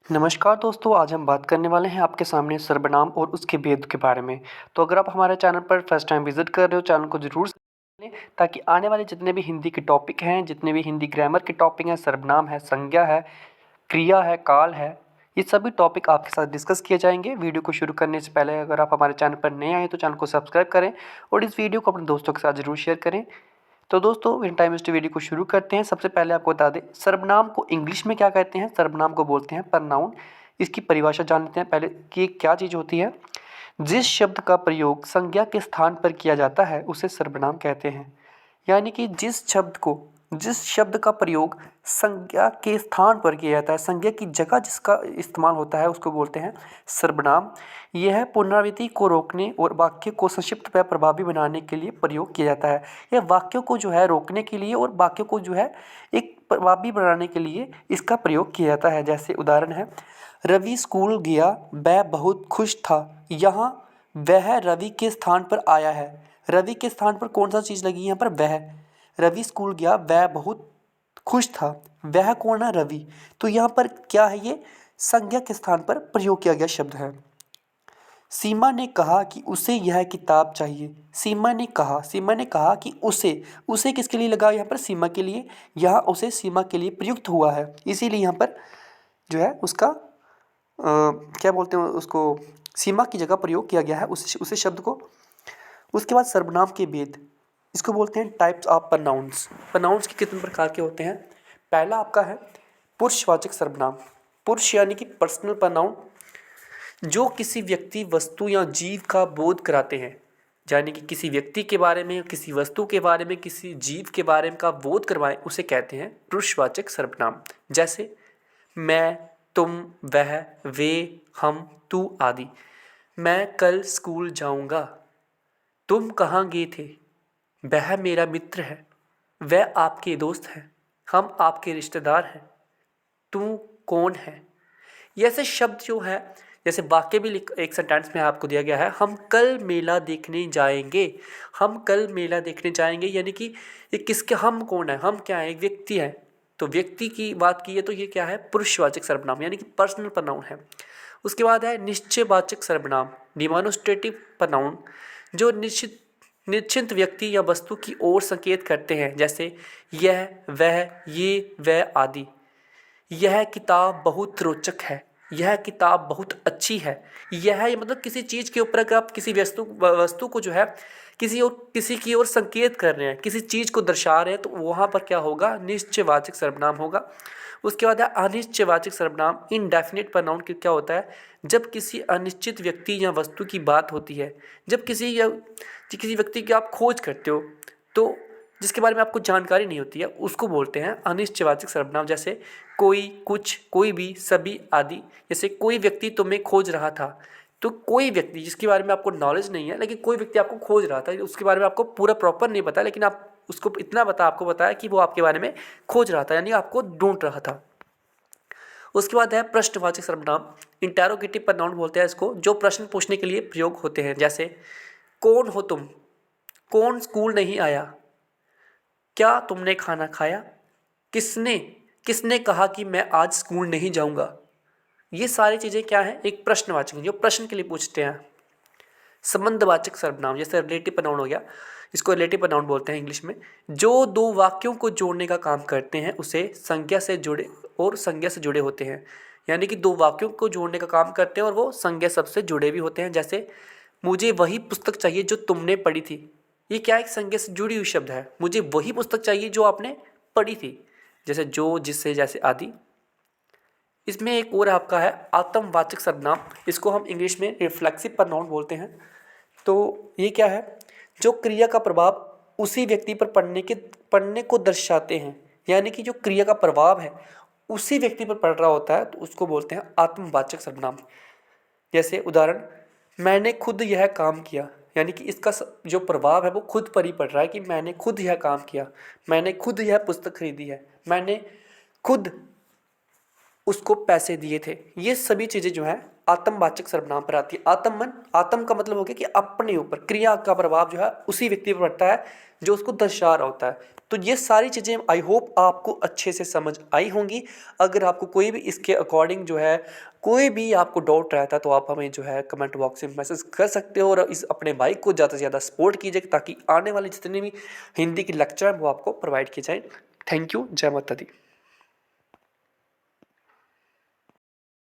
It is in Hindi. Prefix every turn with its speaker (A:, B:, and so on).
A: नमस्कार दोस्तों, आज हम बात करने वाले हैं आपके सामने सर्वनाम और उसके भेद के बारे में। तो अगर आप हमारे चैनल पर फर्स्ट टाइम विज़िट कर रहे हो, चैनल को ज़रूर सब्सक्राइब करें ताकि आने वाले जितने भी हिंदी के टॉपिक हैं, जितने भी हिंदी ग्रामर के टॉपिक हैं, सर्वनाम है, संज्ञा है, क्रिया है, काल है, ये सभी टॉपिक आपके साथ डिस्कस किए जाएंगे। वीडियो को शुरू करने से पहले अगर आप हमारे चैनल पर नए आए तो चैनल को सब्सक्राइब करें और इस वीडियो को अपने दोस्तों के साथ ज़रूर शेयर करें। तो दोस्तों, बिना टाइम वेस्ट वीडियो को शुरू करते हैं। सबसे पहले आपको बता दें, सर्वनाम को इंग्लिश में क्या कहते हैं। सर्वनाम को बोलते हैं प्रनाउन। इसकी परिभाषा जान लेते हैं पहले कि ये क्या चीज़ होती है। जिस शब्द का प्रयोग संज्ञा के स्थान पर किया जाता है उसे सर्वनाम कहते हैं। यानी कि जिस शब्द का प्रयोग संज्ञा के स्थान पर किया जाता है, संज्ञा की जगह जिसका इस्तेमाल होता है, उसको बोलते हैं सर्वनाम। यह पुनरावृत्ति को रोकने और वाक्य को संक्षिप्त व प्रभावी बनाने के लिए प्रयोग किया जाता है। यह वाक्यों को जो है रोकने के लिए और वाक्यों को जो है एक प्रभावी बनाने के लिए इसका प्रयोग किया जाता है। जैसे उदाहरण है, रवि स्कूल गया, वह बहुत खुश था। यहाँ वह रवि के स्थान पर आया है। रवि के स्थान पर कौन सा चीज़ लगी है यहाँ पर? वह। रवि स्कूल गया, वह बहुत खुश था। वह कौन है? रवि। तो यहाँ पर क्या है? ये संज्ञा के स्थान पर प्रयोग किया गया शब्द है। सीमा ने कहा कि उसे यह किताब चाहिए। सीमा ने कहा कि उसे किसके लिए लगा यहाँ पर? सीमा के लिए। यहाँ उसे सीमा के लिए प्रयुक्त हुआ है, इसीलिए यहाँ पर जो है उसका क्या बोलते हैं उसको, सीमा की जगह प्रयोग किया गया है उस शब्द को। उसके बाद सर्वनाम के भेद, इसको बोलते हैं टाइप्स ऑफ प्रनाउंस। प्रनाउंस के कितने प्रकार के होते हैं? पहला आपका है पुरुषवाचक सर्वनाम। पुरुष यानी कि पर्सनल प्रनाउन, जो किसी व्यक्ति, वस्तु या जीव का बोध कराते हैं। यानी कि किसी व्यक्ति के बारे में, किसी वस्तु के बारे में, किसी जीव के बारे में का बोध करवाएं, उसे कहते हैं पुरुषवाचक सर्वनाम। जैसे मैं, तुम, वह, वे, हम, तू आदि। मैं कल स्कूल जाऊंगा। तुम कहाँ गए थे? वह मेरा मित्र है। वह आपके दोस्त हैं। हम आपके रिश्तेदार हैं। तू कौन है? ये ऐसे शब्द जो है, जैसे वाक्य भी एक सेंटेंस में आपको दिया गया है, हम कल मेला देखने जाएंगे। हम कल मेला देखने जाएंगे यानी कि ये किसके, हम कौन है? हम क्या है? एक व्यक्ति है। तो व्यक्ति की बात की है तो ये क्या है? पुरुषवाचक सर्वनाम यानी कि पर्सनल प्रोनाउन है। उसके बाद है निश्चयवाचक सर्वनाम, डिमॉन्स्ट्रेटिव प्रोनाउन, जो निश्चित व्यक्ति या वस्तु की ओर संकेत करते हैं। जैसे यह, वह, ये, वह आदि। यह किताब बहुत रोचक है। यह किताब बहुत अच्छी है। यह ये मतलब किसी चीज़ के ऊपर अगर आप किसी वस्तु को जो है किसी की ओर संकेत कर रहे हैं, किसी चीज़ को दर्शा रहे हैं, तो वहाँ पर क्या होगा? निश्चयवाचक सर्वनाम होगा। उसके बाद है अनिश्चयवाचक सर्वनाम, इनडेफिनिट प्रोनाउन। क्या होता है? जब किसी अनिश्चित व्यक्ति या वस्तु की बात होती है, जब किसी व्यक्ति की आप खोज करते हो, तो जिसके बारे में आपको जानकारी नहीं होती है, उसको बोलते हैं अनिश्चयवाचक सर्वनाम। जैसे कोई, कुछ, कोई भी, सभी आदि। जैसे कोई व्यक्ति तुम्हें खोज रहा था, तो कोई व्यक्ति जिसके बारे में आपको नॉलेज नहीं है, लेकिन कोई व्यक्ति आपको खोज रहा था, उसके बारे में आपको पूरा प्रॉपर नहीं पता, लेकिन आप उसको इतना आपको बताया कि वो आपके बारे में खोज रहा था, यानी आपको ढूंढ रहा था। उसके बाद है प्रश्नवाचक सर्वनाम, इंटेरोगेटिव प्रोनाउन बोलते हैं इसको, जो प्रश्न पूछने के लिए प्रयोग होते हैं। जैसे कौन हो तुम? कौन स्कूल नहीं आया? क्या तुमने खाना खाया? किसने किसने कहा कि मैं आज स्कूल नहीं जाऊंगा? ये सारी चीज़ें क्या है? एक प्रश्नवाचक, जो प्रश्न के लिए पूछते हैं। संबंधवाचक सर्वनाम, जैसे रिलेटिव प्रोनाउन हो गया, इसको रिलेटिव प्रोनाउन बोलते हैं इंग्लिश में, जो दो वाक्यों को जोड़ने का काम करते हैं, उसे संज्ञा से जुड़े होते हैं। यानी कि दो वाक्यों को जोड़ने का काम करते हैं और वो संज्ञा शब्द से जुड़े भी होते हैं। जैसे मुझे वही पुस्तक चाहिए जो तुमने पढ़ी थी। ये क्या, एक संज्ञा से जुड़ी हुई शब्द है। मुझे वही पुस्तक चाहिए जो आपने पढ़ी थी। जैसे जो, जिससे, जैसे आदि। इसमें एक और आपका है आत्मवाचक सर्वनाम, इसको हम इंग्लिश में रिफ्लेक्सिव प्रोनाउन बोलते हैं। तो ये क्या है? जो क्रिया का प्रभाव उसी व्यक्ति पर पड़ने को दर्शाते हैं। यानी कि जो क्रिया का प्रभाव है उसी व्यक्ति पर पड़ रहा होता है, तो उसको बोलते हैं आत्मवाचक सर्वनाम। जैसे उदाहरण, मैंने खुद यह काम किया। यानी कि इसका जो प्रभाव है वो खुद पर ही पड़ रहा है कि मैंने खुद यह काम किया, मैंने खुद यह पुस्तक खरीदी है, मैंने खुद उसको पैसे दिए थे। ये सभी चीज़ें जो हैं आत्मवाचक सर्वनाम पर आती है। आत्मन, आत्म का मतलब हो गया कि अपने ऊपर, क्रिया का प्रभाव जो है उसी व्यक्ति पर पड़ता है जो उसको दर्शा रहा होता है। तो ये सारी चीज़ें आई होप आपको अच्छे से समझ आई होंगी। अगर आपको कोई भी इसके अकॉर्डिंग जो है कोई भी आपको डाउट रहता है तो आप हमें जो है कमेंट बॉक्स में मैसेज कर सकते हो, और इस अपने भाई को ज़्यादा से ज़्यादा सपोर्ट कीजिए ताकि आने वाले जितने भी हिंदी के लेक्चर हैं वो आपको प्रोवाइड किए जाएँ। Thank you. जय माता दी।